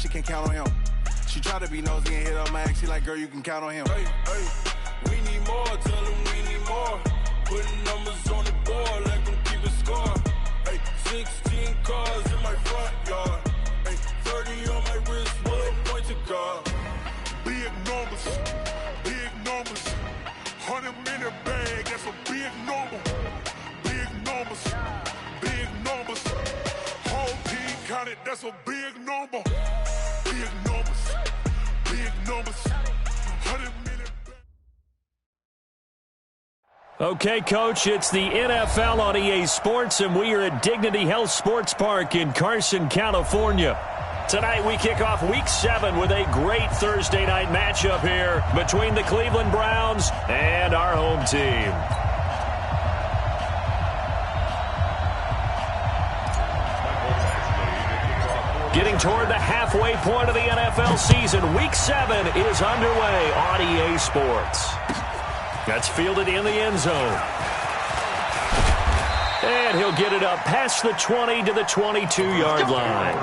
she can count on him. She try to be nosy and hit her max. She like, girl, you can count on him. Hey, hey, we need more. Tell them we need more. Putting numbers on the board, let them keep it score. Hey, 16 cars in my front yard. Hey, 30 on my wrist, one point to God. Big numbers, 100 minute bag, that's a big number. Big numbers, whole team counted, that's a big number. Big numbers, 100 minute bag. Okay, Coach, it's the NFL on EA Sports, and we are at Dignity Health Sports Park in Carson, California. Tonight we kick off Week 7 with a great Thursday night matchup here between the Cleveland Browns and our home team. Getting toward the halfway point of the NFL season, Week 7 is underway on EA Sports. That's fielded in the end zone. And he'll get it up past the 20 to the 22-yard line.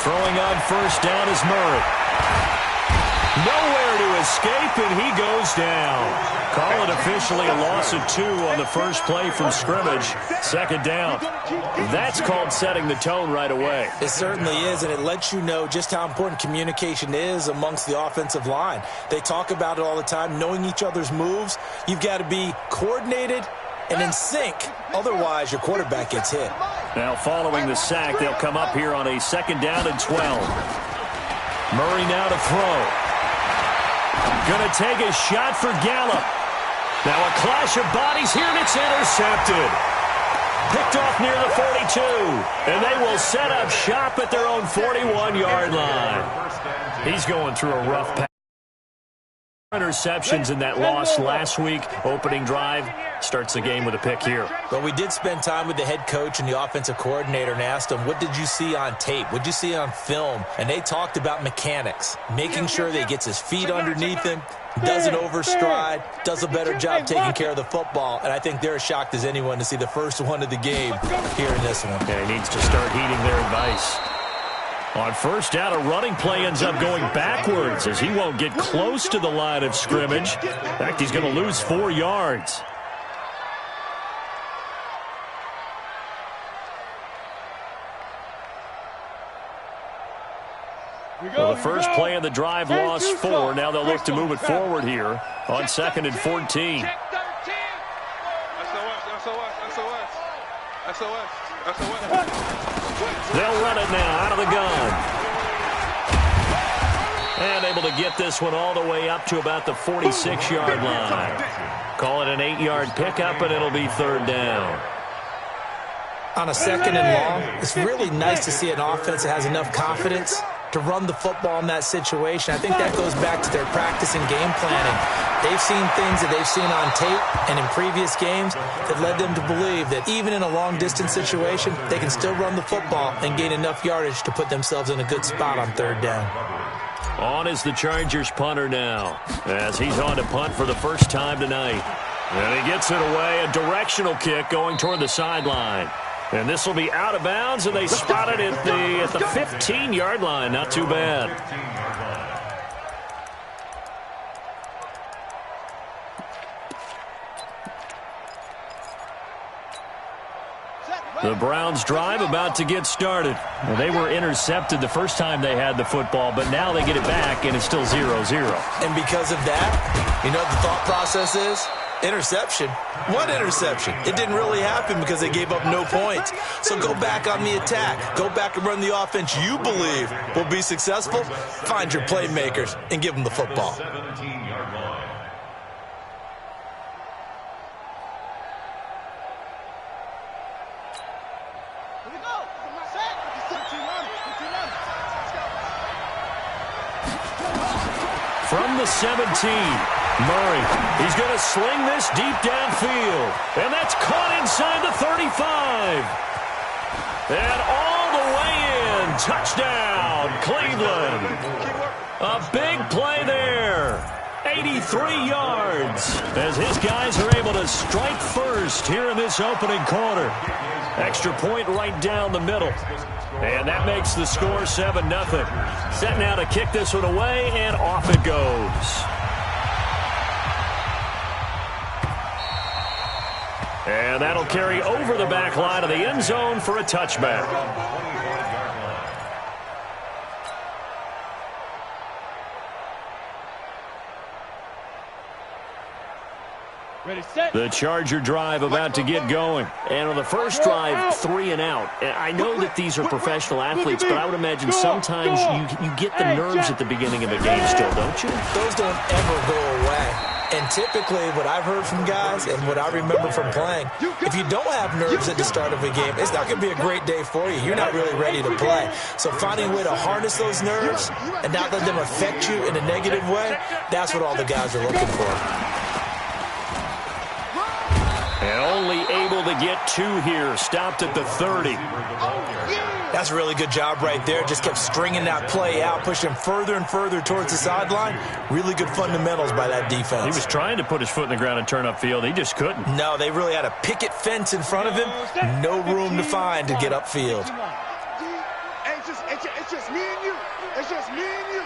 Throwing on first down is Murray. Nowhere to escape, and he goes down. Call it officially a loss of 2 on the first play from scrimmage. Second down. That's called setting the tone right away. It certainly is, and it lets you know just how important communication is amongst the offensive line. They talk about it all the time, knowing each other's moves. You've got to be coordinated and in sync. Otherwise, your quarterback gets hit. Now, following the sack, they'll come up here on a second down and 12. Murray now to throw. Going to take a shot for Gallup. Now a clash of bodies here, and it's intercepted. Picked off near the 42. And they will set up shop at their own 41-yard line. He's going through a rough patch. Interceptions in that loss last week. Opening drive starts the game with a pick here. Well, we did spend time with the head coach and the offensive coordinator and asked them, what did you see on tape? What did you see on film? And they talked about mechanics, making sure that he gets his feet underneath him, doesn't overstride, does a better job taking care of the football. And I think they're as shocked as anyone to see the first one of the game here in this one. Yeah, he needs to start heeding their advice. On first down, a running play ends up going backwards as he won't get close to the line of scrimmage. In fact, he's going to lose 4 yards. Well, the first play of the drive lost 4. Now they'll look to move it forward here on 2nd and 14. They'll run it now out of the gun. And able to get this one all the way up to about the 46-yard line. Call it an 8-yard pickup, and it'll be third down. On a second and long, it's really nice to see an offense that has enough confidence to run the football in that situation. I think that goes back to their practice and game planning. They've seen things that they've seen on tape and in previous games that led them to believe that even in a long-distance situation, they can still run the football and gain enough yardage to put themselves in a good spot on third down. On is the Chargers punter now, as he's on to punt for the first time tonight. And he gets it away, a directional kick going toward the sideline. And this will be out of bounds, and they spot it at the 15-yard line. Not too bad. The Browns drive about to get started. Well, they were intercepted the first time they had the football, but now they get it back, and it's still 0-0. And because of that, you know what the thought process is? Interception? What interception? It didn't really happen because they gave up no points. So go back on the attack. Go back and run the offense you believe will be successful. Find your playmakers and give them the football. From the 17, Murray. He's going to sling this deep downfield. And that's caught inside the 35. And all the way in. Touchdown, Cleveland. A big play there. 83 yards as his guys are able to strike first here in this opening quarter. Extra point right down the middle. And that makes the score 7-0. Set now to kick this one away, and off it goes. And that'll carry over the back line of the end zone for a touchback. The Charger drive about to get going. And on the first drive, 3 and out. And I know that these are professional athletes, but I would imagine sometimes you get the nerves at the beginning of a game still, don't you? Those don't ever go away. And typically what I've heard from guys and what I remember from playing, if you don't have nerves at the start of a game, it's not going to be a great day for you. You're not really ready to play. So finding a way to harness those nerves and not let them affect you in a negative way, that's what all the guys are looking for. And only able to get 2 here. Stopped at the 30. That's a really good job right there. Just kept stringing that play out, pushing further and further towards the sideline. Really good fundamentals by that defense. He was trying to put his foot in the ground and turn upfield. He just couldn't. No, they really had a picket fence in front of him. No room to find to get upfield. It's just me and you. It's just me and you.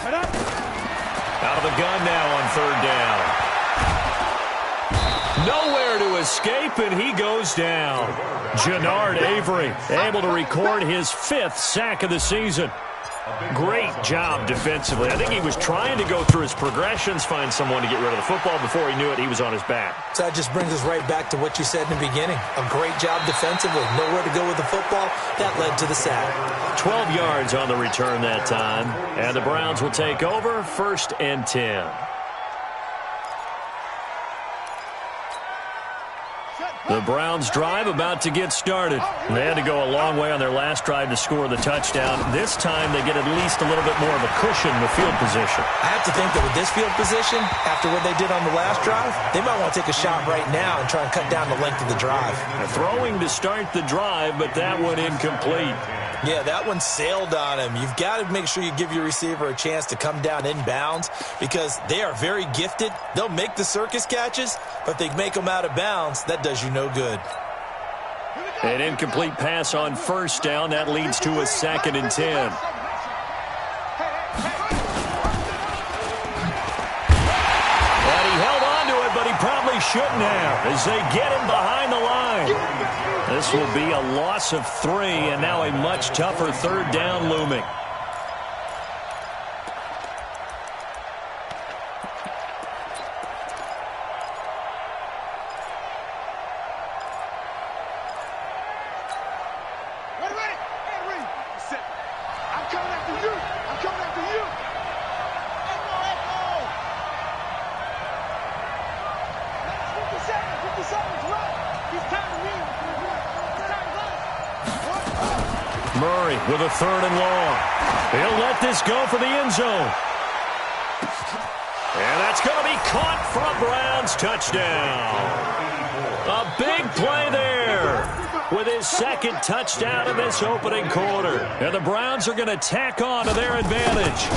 Out of the gun now on 3rd down. Nowhere to escape, and he goes down. Jannard Avery able to record his 5th sack of the season. Great job defensively. I think he was trying to go through his progressions, find someone to get rid of the football. Before he knew it, he was on his back. So that just brings us right back to what you said in the beginning. A great job defensively. Nowhere to go with the football. That led to the sack. 12 yards on the return that time. And the Browns will take over 1st and 10. The Browns drive about to get started. They had to go a long way on their last drive to score the touchdown. This time they get at least a little bit more of a cushion with field position. I have to think that with this field position, after what they did on the last drive, they might want to take a shot right now and try and cut down the length of the drive. Throwing to start the drive, but that one incomplete. Yeah, that one sailed on him. You've got to make sure you give your receiver a chance to come down inbounds because they are very gifted. They'll make the circus catches, but if they make them out of bounds, that does you no good. An incomplete pass on 1st down. That leads to a 2nd and 10. And he held on to it, but he probably shouldn't have as they get him behind the line. This will be a loss of 3, and now a much tougher 3rd down looming. Murray with a 3rd and long. He'll let this go for the end zone. And that's going to be caught for a Browns touchdown. A big play there with his 2nd touchdown in this opening quarter. And the Browns are going to tack on to their advantage.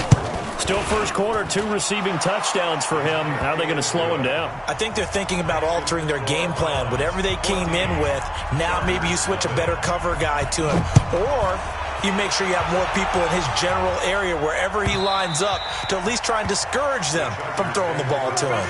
Still 1st quarter, 2 receiving touchdowns for him. How are they going to slow him down? I think they're thinking about altering their game plan. Whatever they came in with, now maybe you switch a better cover guy to him. Or you make sure you have more people in his general area wherever he lines up to at least try and discourage them from throwing the ball to him.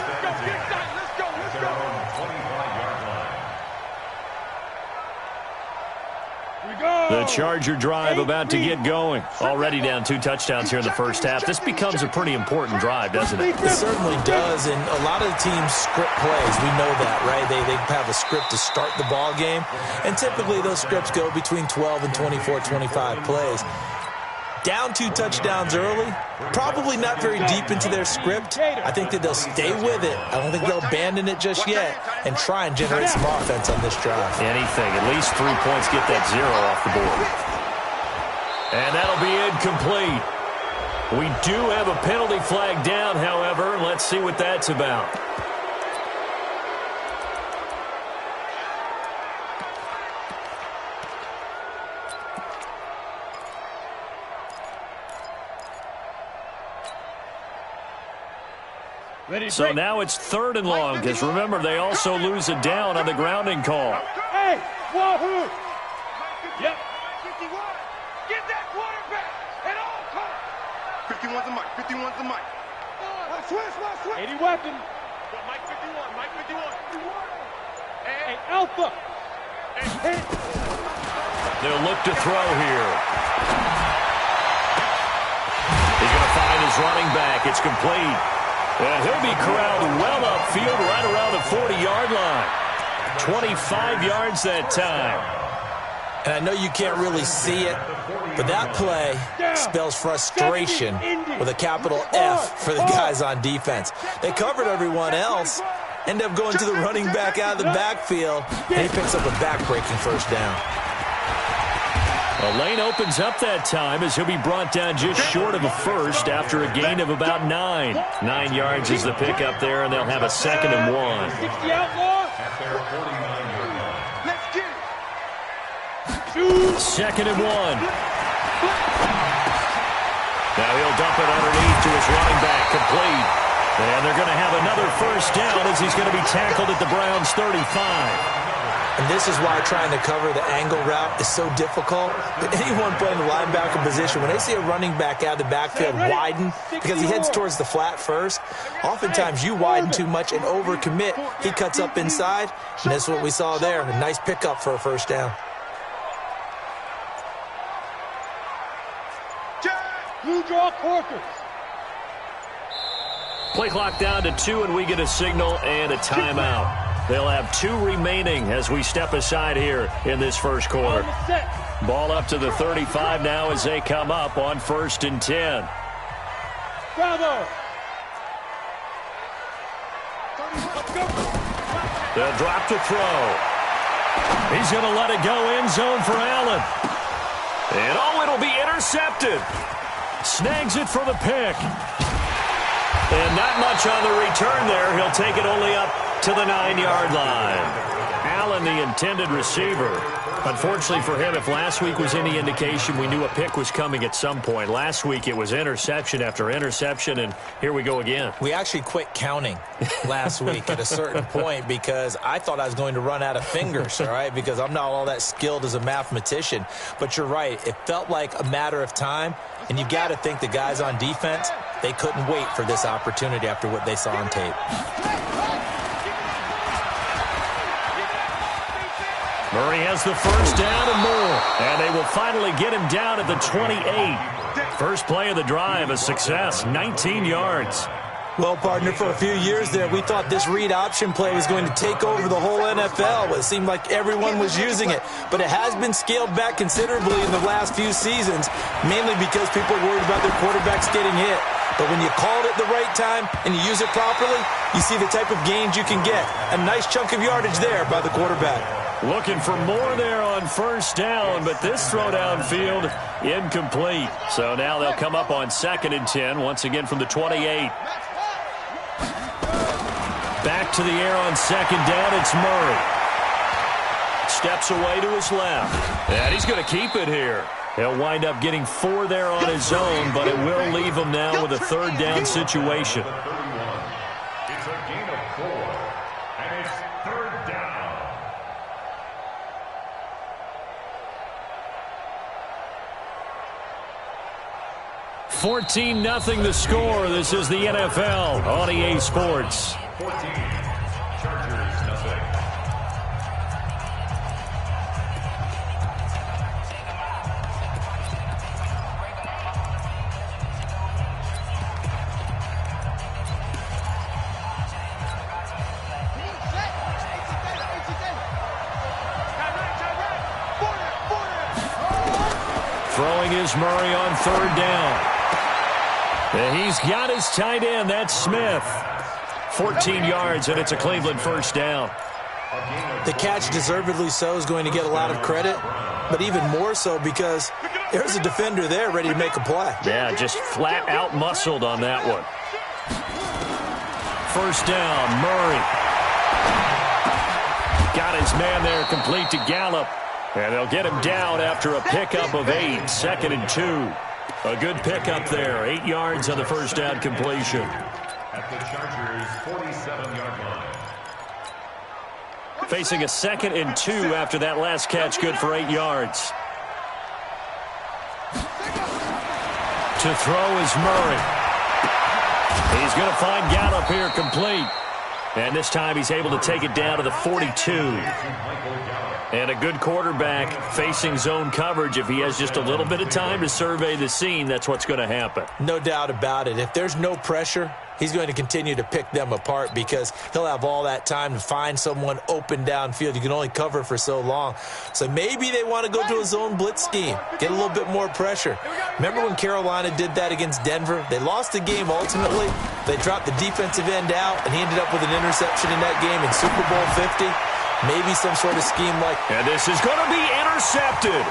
Here we go. The Charger drive about to get going. Already down 2 touchdowns here in the first half. This becomes a pretty important drive, doesn't it? It certainly does, and a lot of the teams script plays. We know that, right? They have a script to start the ball game, and typically those scripts go between 12 and 24, 25 plays. Down 2 touchdowns early, probably not very deep into their script. I think that they'll stay with it. I don't think they'll abandon it just yet and try and generate some offense on this drive. Anything, at least 3 points, get that 0 off the board. And that'll be incomplete. We do have a penalty flag down, however. Let's see what that's about. So now it's 3rd and long, because remember, they also lose a down on the grounding call. Hey, wahoo! Yep. 51. Get that quarterback at all costs. 51's the mic. 51's the mic. Switch. 80 weapon. Mike 51. Mike 51. Hey, Alpha. Hey. They'll look to throw here. He's going to find his running back. It's complete. And he'll be corralled well upfield right around the 40-yard line. 25 yards that time. And I know you can't really see it, but that play spells frustration with a capital F for the guys on defense. They covered everyone else, end up going to the running back out of the backfield, and he picks up a back-breaking first down. A lane opens up that time as he'll be brought down just short of a first after a gain of about 9. 9 yards is the pickup there, and they'll have a 2nd and 1. 60 outlaw. Let's get it. 2nd and 1. Now he'll dump it underneath to his running back, complete. And they're going to have another first down as he's going to be tackled at the Browns' 35. And this is why trying to cover the angle route is so difficult. Anyone playing the linebacker position, when they see a running back out of the backfield widen because he heads towards the flat first, oftentimes you widen too much and overcommit. He cuts up inside, and that's what we saw there. A nice pickup for a first down. Blue draw Corkers. Play clock down to 2, and we get a signal and a timeout. They'll have 2 remaining as we step aside here in this first quarter. Ball up to the 35 now as they come up on 1st and 10. Bravo. They'll drop to throw. He's going to let it go end zone for Allen. And it'll be intercepted. Snags it for the pick. And not much on the return there. He'll take it only up to the 9-yard line. Allen, the intended receiver. Unfortunately for him, if last week was any indication, we knew a pick was coming at some point. Last week it was interception after interception, and here we go again. We actually quit counting last week at a certain point because I thought I was going to run out of fingers, all right, because I'm not all that skilled as a mathematician. But you're right. It felt like a matter of time, and you've got to think the guys on defense, they couldn't wait for this opportunity after what they saw on tape. Murray has the first down and more. And they will finally get him down at the 28. First play of the drive, a success, 19 yards. Well, partner, for a few years there, we thought this read option play was going to take over the whole NFL. It seemed like everyone was using it. But it has been scaled back considerably in the last few seasons, mainly because people are worried about their quarterbacks getting hit. But when you call it at the right time and you use it properly, you see the type of gains you can get. A nice chunk of yardage there by the quarterback. Looking for more there on first down, but this throw downfield incomplete. So now they'll come up on 2nd and 10, once again from the 28. Back to the air on 2nd down, it's Murray. Steps away to his left. And he's going to keep it here. He'll wind up getting 4 there on his own, but it will leave him now with a 3rd down situation. It's a gain of 4, and it's 3rd down. 14-0 the score. This is the NFL on EA Sports. 14, Chargers, nothing. throwing is Murray on third down. And he's got his tight end. That's Smith. 14 yards, and it's a Cleveland first down. The catch, deservedly so, is going to get a lot of credit, but even more so because there's a defender there ready to make a play. Yeah, just flat out muscled on that one. First down, Murray. Got his man there, complete to Gallup. And they'll get him down after a pickup of 8, 2nd and 2. A good pickup there, 8 yards on the first down completion. At the Chargers' 47-yard line. Facing a 2nd and 2 after that last catch, good for 8 yards. To throw is Murray. He's going to find Gallup here complete. And this time he's able to take it down to the 42. And a good quarterback facing zone coverage. If he has just a little bit of time to survey the scene, that's what's going to happen. No doubt about it. If there's no pressure, he's going to continue to pick them apart because he'll have all that time to find someone open downfield. You can only cover for so long. So maybe they want to go to a zone blitz scheme, get a little bit more pressure. Remember when Carolina did that against Denver? They lost the game ultimately. They dropped the defensive end out, and he ended up with an interception in that game in Super Bowl 50. Maybe some sort of scheme like... And this is going to be intercepted.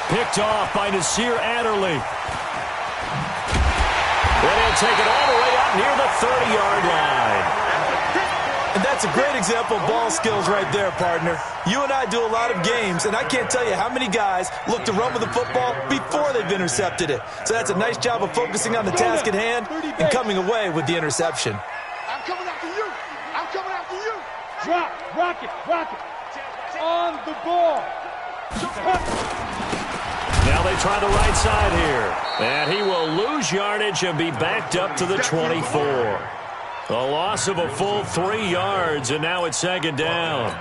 Picked off by Nasir Adderley. Then he'll take it all the way up near the 30-yard line. And that's a great example of ball skills right there, partner. You and I do a lot of games, and I can't tell you how many guys look to run with the football before they've intercepted it. So that's a nice job of focusing on the task at hand and coming away with the interception. I'm coming after you. I'm coming after you. Drop, rocket, on the ball. Now they try the right side here. And he will lose yardage and be backed up to the 24. A loss of a full 3 yards, and now it's 2nd down.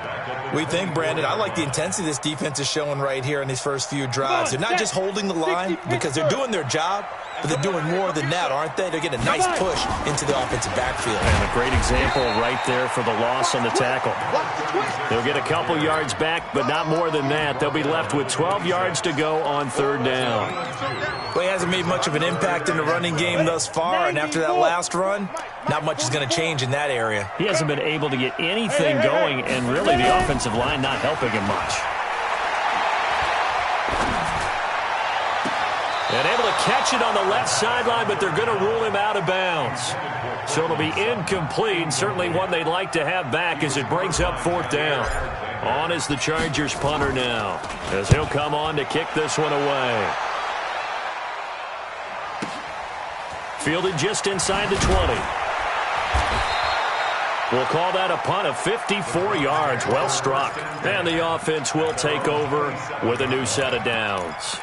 We think, Brandon, I like the intensity this defense is showing right here in these first few drives. They're not just holding the line because they're doing their job, but they're doing more than that, aren't they? They're getting a nice push into the offensive backfield. And a great example right there for the loss on the tackle. They'll get a couple yards back, but not more than that. They'll be left with 12 yards to go on 3rd down. Well, he hasn't made much of an impact in the running game thus far, and after that last run, not much is going to change in that area. He hasn't been able to get anything going, and really the offensive line not helping him much. And able to catch it on the left sideline, but they're going to rule him out of bounds. So it'll be incomplete, certainly one they'd like to have back as it brings up 4th down. On is the Chargers punter now, as he'll come on to kick this one away. Fielded just inside the 20. We'll call that a punt of 54 yards. Well struck. And the offense will take over with a new set of downs.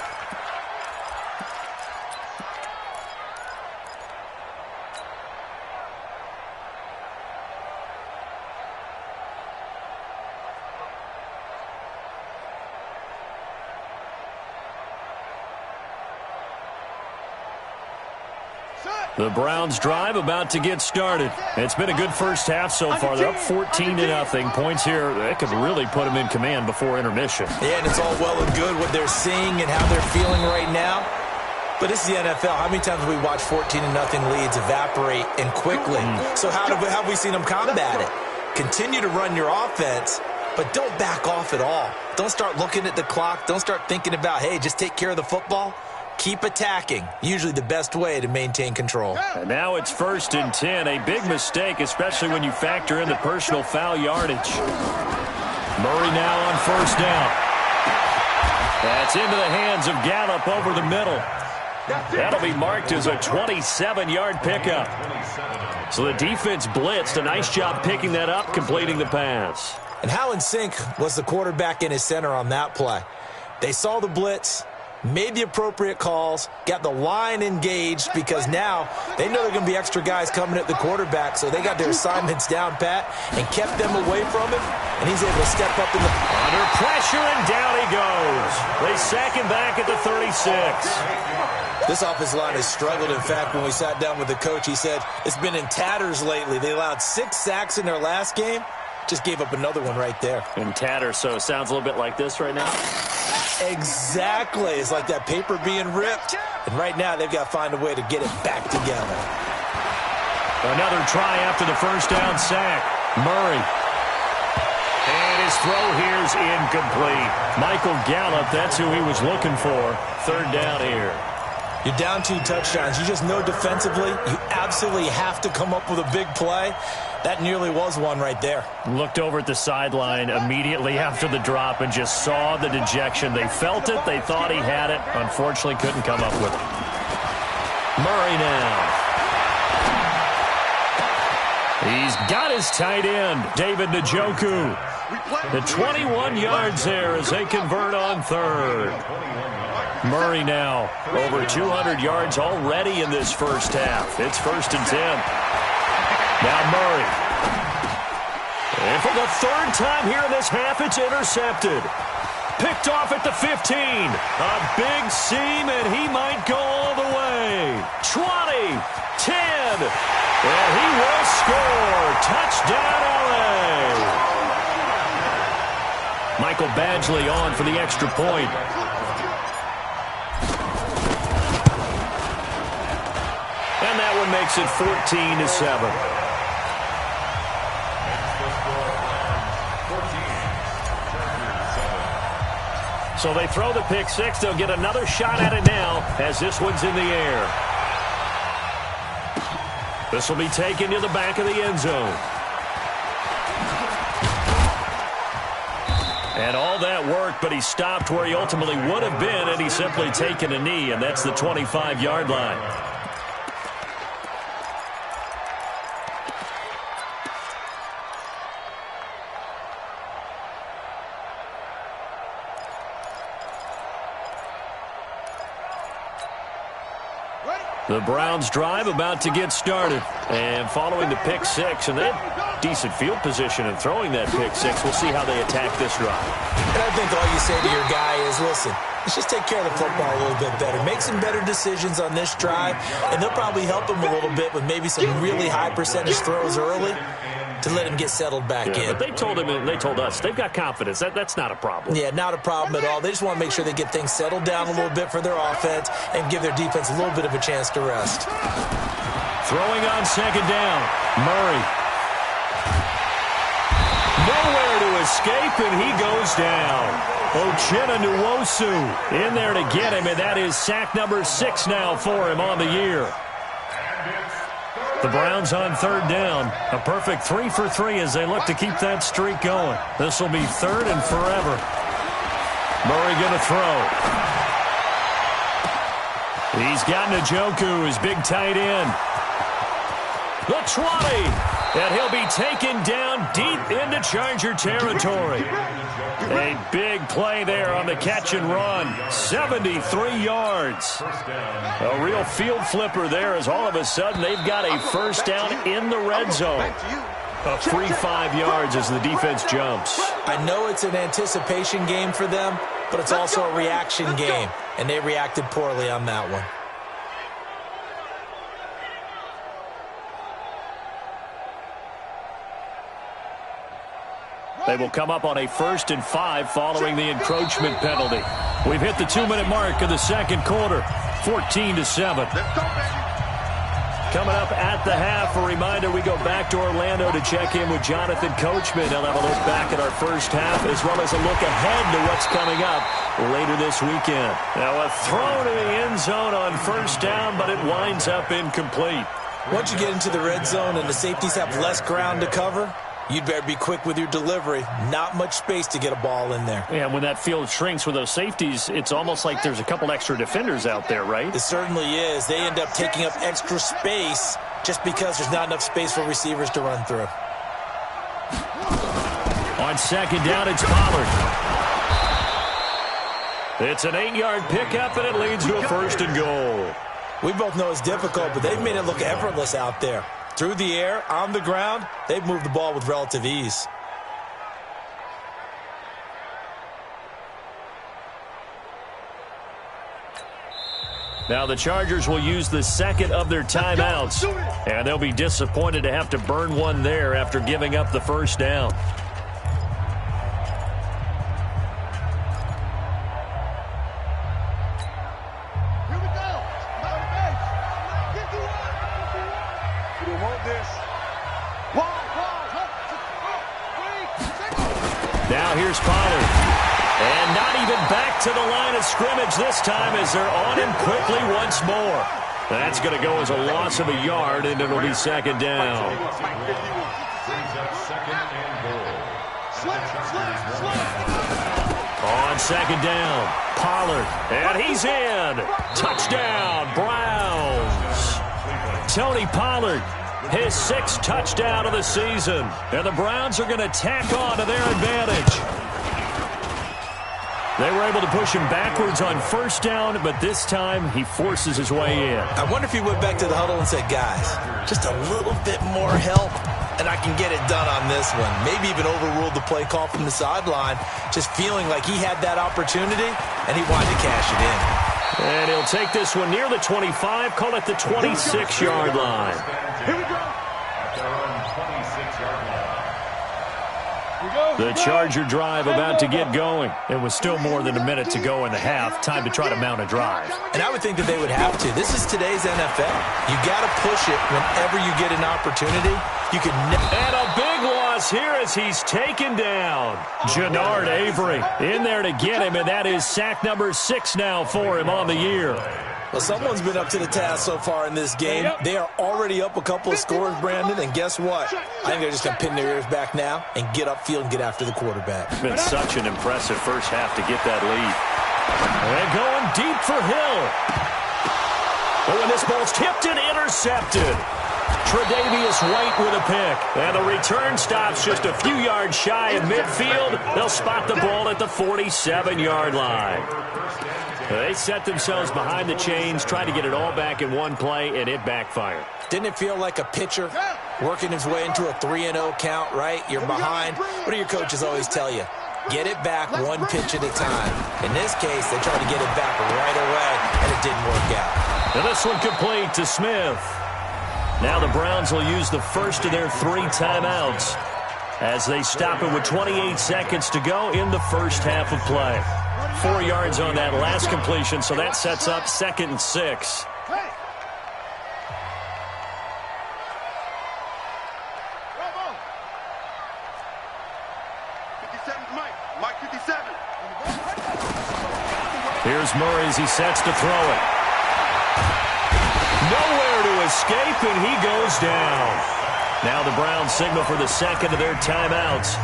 The Browns drive about to get started. It's been a good first half so far. They're up 14-0. Points here, that could really put them in command before intermission. Yeah, and it's all well and good what they're seeing and how they're feeling right now. But this is the NFL. How many times have we watched 14-0 leads evaporate and quickly? So how have we seen them combat it? Continue to run your offense, but don't back off at all. Don't start looking at the clock. Don't start thinking about, hey, just take care of the football. Keep attacking. Usually the best way to maintain control. And now it's 1st and 10. A big mistake, especially when you factor in the personal foul yardage. Murray now on 1st down. That's into the hands of Gallup over the middle. That'll be marked as a 27-yard pickup. So the defense blitzed. A nice job picking that up, completing the pass. And how in sync was the quarterback and his center on that play? They saw the blitz, made the appropriate calls, got the line engaged because now they know there are going to be extra guys coming at the quarterback, so they got their assignments down pat and kept them away from him, and he's able to step up in the... Under pressure, and down he goes. They sack him back at the 36. This offensive line has struggled. In fact, when we sat down with the coach, he said it's been in tatters lately. They allowed 6 sacks in their last game, just gave up another one right there. In tatters, so it sounds a little bit like this right now. Exactly. It's like that paper being ripped. And right now, they've got to find a way to get it back together. Another try after the first down sack. Murray. And his throw here's incomplete. Michael Gallup, that's who he was looking for. Third down here. You're down 2 touchdowns. You just know defensively you absolutely have to come up with a big play. That nearly was one right there. Looked over at the sideline immediately after the drop and just saw the dejection. They felt it. They thought he had it. Unfortunately, couldn't come up with it. Murray now. He's got his tight end, David Njoku. The 21 yards there as they convert on third. Murray now over 200 yards already in this first half. It's 1st and 10. Now Murray. And for the third time here in this half, it's intercepted. Picked off at the 15. A big seam, and he might go all the way. 20, 10, and he will score. Touchdown, LA. Michael Badgley on for the extra point. And that one makes it 14-7. So they throw the pick six. They'll get another shot at it now as this one's in the air. This will be taken to the back of the end zone. And all that work, but he stopped where he ultimately would have been, and he's simply taken a knee, and that's the 25-yard line. The Browns drive about to get started. And following the pick six, and they had decent field position in throwing that pick six. We'll see how they attack this drive. And I think all you say to your guy is, listen, let's just take care of the football a little bit better. Make some better decisions on this drive, and they'll probably help him a little bit with maybe some really high percentage throws early to let him get settled back in. But they told him and they told us they've got confidence. That's not a problem. Yeah, not a problem at all. They just want to make sure they get things settled down a little bit for their offense and give their defense a little bit of a chance to rest. Throwing on second down. Murray. Nowhere to escape, and he goes down. Uchenna Nwosu in there to get him, and that is sack number 6 now for him on the year. The Browns on third down. A perfect 3 for 3 as they look to keep that streak going. This will be third and forever. Murray going to throw. He's got Njoku, his big tight end. The 20. And he'll be taken down deep into Charger territory. A big play there on the catch and run. 73 yards. A real field flipper there as all of a sudden they've got a first down in the red zone. A free 5 yards as the defense jumps. I know it's an anticipation game for them, but it's also a reaction game, and they reacted poorly on that one. They will come up on a 1st and 5 following the encroachment penalty. We've hit the 2-minute mark of the second quarter, 14-7. Coming up at the half, a reminder, we go back to Orlando to check in with Jonathan Coachman. He'll have a look back at our first half as well as a look ahead to what's coming up later this weekend. Now a throw to the end zone on first down, but it winds up incomplete. Once you get into the red zone and the safeties have less ground to cover, you'd better be quick with your delivery. Not much space to get a ball in there. Yeah, when that field shrinks with those safeties, it's almost like there's a couple extra defenders out there, right? It certainly is. They end up taking up extra space just because there's not enough space for receivers to run through. On second down, it's Pollard. It's an 8-yard pickup, and it leads to a 1st and goal. We both know it's difficult, but they've made it look effortless out there. Through the air, on the ground, they've moved the ball with relative ease. Now the Chargers will use the second of their timeouts, and they'll be disappointed to have to burn one there after giving up the first down. here's Pollard. And not even back to the line of scrimmage this time as they're on him quickly once more. That's going to go as a loss of a yard, and it'll be second down. On second down, Pollard, and he's in. Touchdown, Browns. Tony Pollard, his 6th touchdown of the season. And the Browns are going to tack on to their advantage. They were able to push him backwards on first down, but this time he forces his way in. I wonder if he went back to the huddle and said, guys, just a little bit more help, and I can get it done on this one. Maybe even overruled the play call from the sideline, just feeling like he had that opportunity, and he wanted to cash it in. And he'll take this one near the 25, call it the 26-yard line. Here we go. At their own 26-yard line. The Charger drive about to get going. It was still more than a minute to go in the half. Time to try to mount a drive. And I would think that they would have to. This is today's NFL. You got to push it whenever you get an opportunity. You can. And a big loss here as he's taken down. Jannard Avery in there to get him, and that is sack number 6 now for him on the year. Well, someone's been up to the task so far in this game. They are already up a couple of scores, Brandon, and guess what? I think they're just going to pin their ears back now and get upfield and get after the quarterback. It's been such an impressive first half to get that lead. And going deep for Hill. Oh, and this ball's tipped and intercepted. Tre'Davious White with a pick. And the return stops just a few yards shy of midfield. They'll spot the ball at the 47-yard line. They set themselves behind the chains, trying to get it all back in one play, and it backfired. Didn't it feel like a pitcher working his way into a 3-0 count, right? You're behind. What do your coaches always tell you? Get it back one pitch at a time. In this case, they tried to get it back right away, and it didn't work out. And this one complete to Smith. Now the Browns will use the first of their 3 timeouts as they stop it with 28 seconds to go in the first half of play. 4 yards on that last completion, so that sets up 2nd and 6. Hey! Mike 57. Here's Murray as he sets to throw it. Nowhere to escape, and he goes down. Now the Browns signal for the 2nd of their timeouts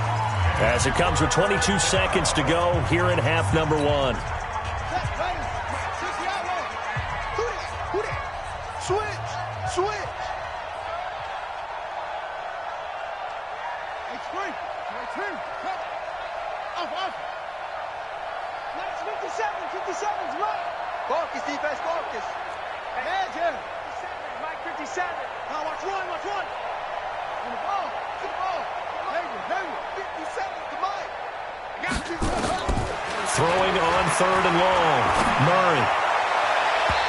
as it comes with 22 seconds to go here in half number 1. Switch. Off. 57's right. Focus, defense, focus. Hey, Mike 57. Now watch one. On the ball. To the ball. Hey, 57 to Mike. I got you. Throwing on 3rd and long. Murray.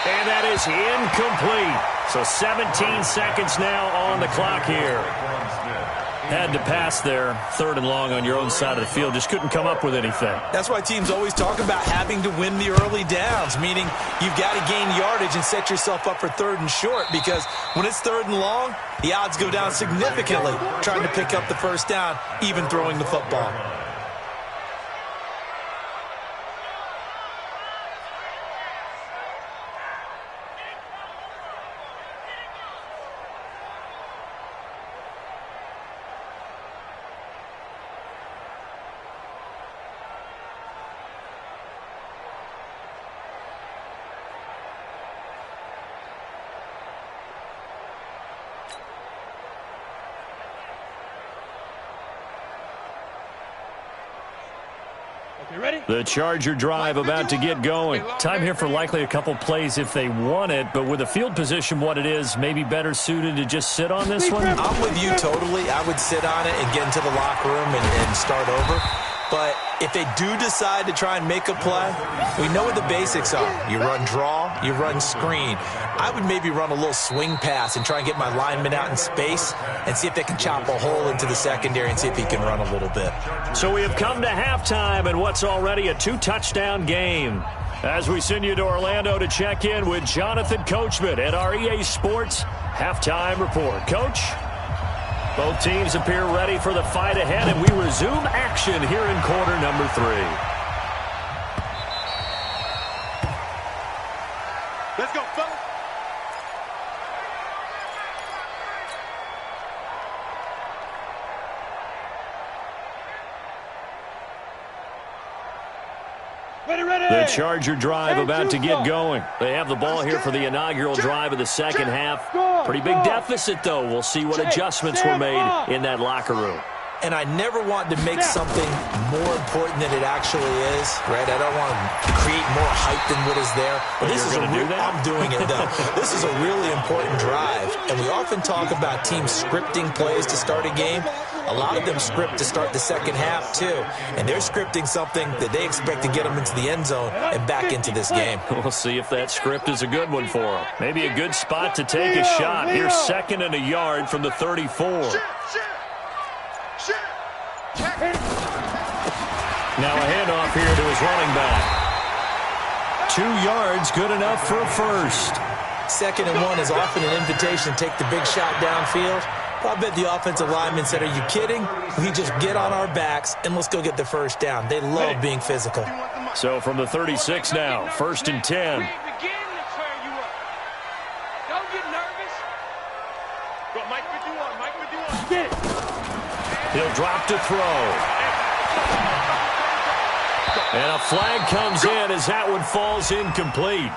And that is incomplete. So 17 seconds now on the clock here. Had to pass there, 3rd and long on your own side of the field. Just couldn't come up with anything. That's why teams always talk about having to win the early downs, meaning you've got to gain yardage and set yourself up for 3rd and short, because when it's 3rd and long, the odds go down significantly trying to pick up the first down, even throwing the football. The Charger drive about to get going. Time here for likely a couple plays if they want it, but with the field position what it is, maybe better suited to just sit on this one? I'm with you totally. I would sit on it and get into the locker room and start over. But if they do decide to try and make a play, we know what the basics are. You run draw, you run screen. I would maybe run a little swing pass and try and get my lineman out in space and see if they can chop a hole into the secondary and see if he can run a little bit. So we have come to halftime and what's already a 2-touchdown game. As we send you to Orlando to check in with Jonathan Coachman at our EA Sports Halftime Report. Coach? Both teams appear ready for the fight ahead, and we resume action here in quarter number 3. Let's go, fellas. The Charger drive about to get going. They have the ball here for the inaugural drive of the second half. Pretty big deficit, though. We'll see what adjustments were made in that locker room. And I never want to make something more important than it actually is, right? I don't want to create more hype than what is there. But this is I'm doing it, though. This is a really important drive. And we often talk about teams scripting plays to start a game. A lot of them script to start the second half, too. And they're scripting something that they expect to get them into the end zone and back into this game. We'll see if that script is a good one for them. Maybe a good spot to take a shot. Here's 2nd and a yard from the 34. Now a handoff here to his running back. 2 yards, good enough for a first. 2nd and 1 is often an invitation to take the big shot downfield. I bet the offensive lineman said, are you kidding? We just get on our backs and let's go get the first down. They love being physical. So from the 36 now, 1st and 10. Don't get nervous. Go, Mike 51, Mike 51. Get it. He'll drop to throw. And a flag comes in as that one falls incomplete.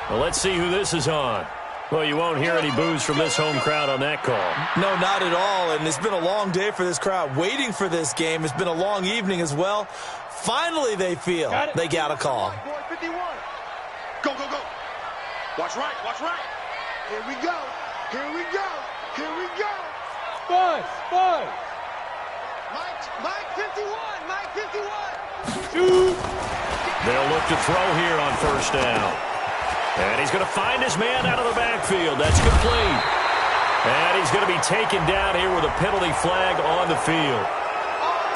Well, let's see who this is on. Well, you won't hear any boos from this home crowd on that call. No, not at all. And it's been a long day for this crowd waiting for this game. It's been a long evening as well. Finally, they feel they got a call. Go, go, go. Watch right, watch right. Here we go. Here we go. Here we go. Buzz. Mike 51. Mike 51. Shoot. They'll look to throw here on 1st down. And he's going to find his man out of the backfield. That's complete. And he's going to be taken down here with a penalty flag on the field.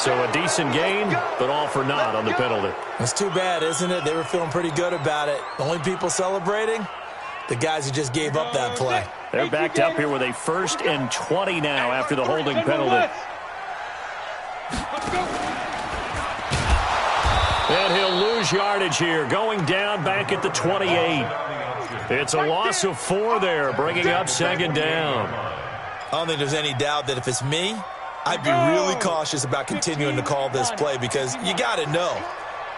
So a decent gain, but all for naught on the penalty. It's too bad, isn't it? They were feeling pretty good about it. The only people celebrating, the guys who just gave up that play. They're backed up here with a 1st and 20 now after the holding penalty. And he'll lose yardage here, going down back at the 28. It's a loss of 4 there, bringing up 2nd down. I don't think there's any doubt that if it's me, I'd be really cautious about continuing to call this play because you got to know.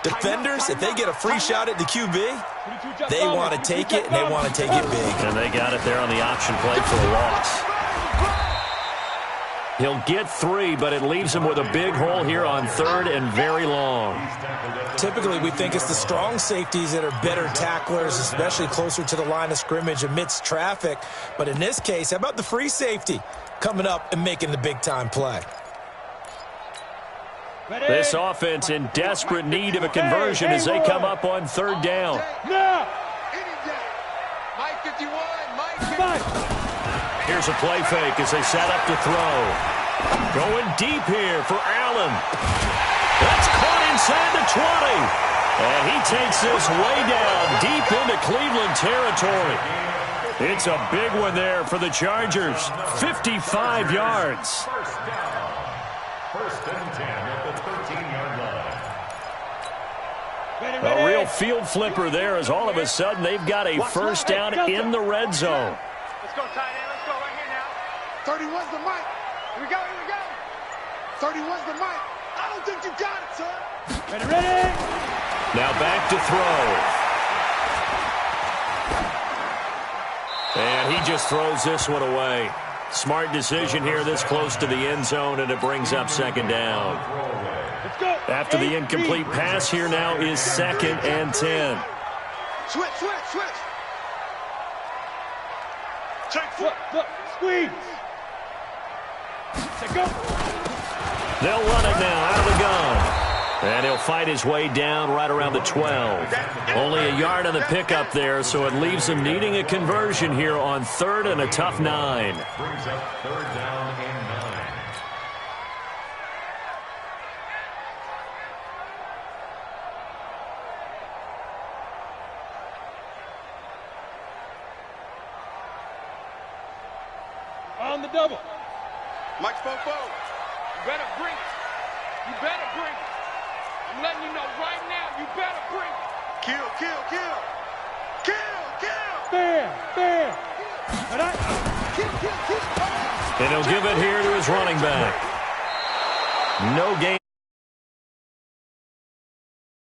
Defenders, if they get a free shot at the QB, they want to take it, and they want to take it big. And they got it there on the option play for a loss. He'll get 3, but it leaves him with a big hole here on 3rd and very long. Typically, we think it's the strong safeties that are better tacklers, especially closer to the line of scrimmage amidst traffic. But in this case, how about the free safety coming up and making the big-time play? This offense in desperate need of a conversion as they come up on 3rd down. Now. Mike 51. Mike 51. Here's a play fake as they set up to throw. Going deep here for Allen. That's caught inside the 20. And he takes this way down deep into Cleveland territory. It's a big one there for the Chargers. 55 yards. 1st and 10 at the 13-yard line. A real field flipper there as all of a sudden they've got a 1st down in the red zone. Let's go, tight end. Let's go right here now. 31's the mic. Here we go, here we go. 31's the mic. I don't think you got it, son. Ready. Now back to throw. And he just throws this one away. Smart decision here this close to the end zone, and it brings up 2nd down. Let's go. After the incomplete pass here now is 2nd and 10. Switch. Check foot. Squeeze. Check go. They'll run it now out of the gun. And he'll fight his way down right around the 12. Only a yard on the pickup there, so it leaves him needing a conversion here on 3rd and a tough 9. Brings up 3rd down and 9. On the double. Mike Fofo. You better bring it. You better bring it. I'm letting you know right now, you better bring it. Kill, kill, kill. Kill, kill. Fair. All right. Kill. And he'll give it here to his running back. No gain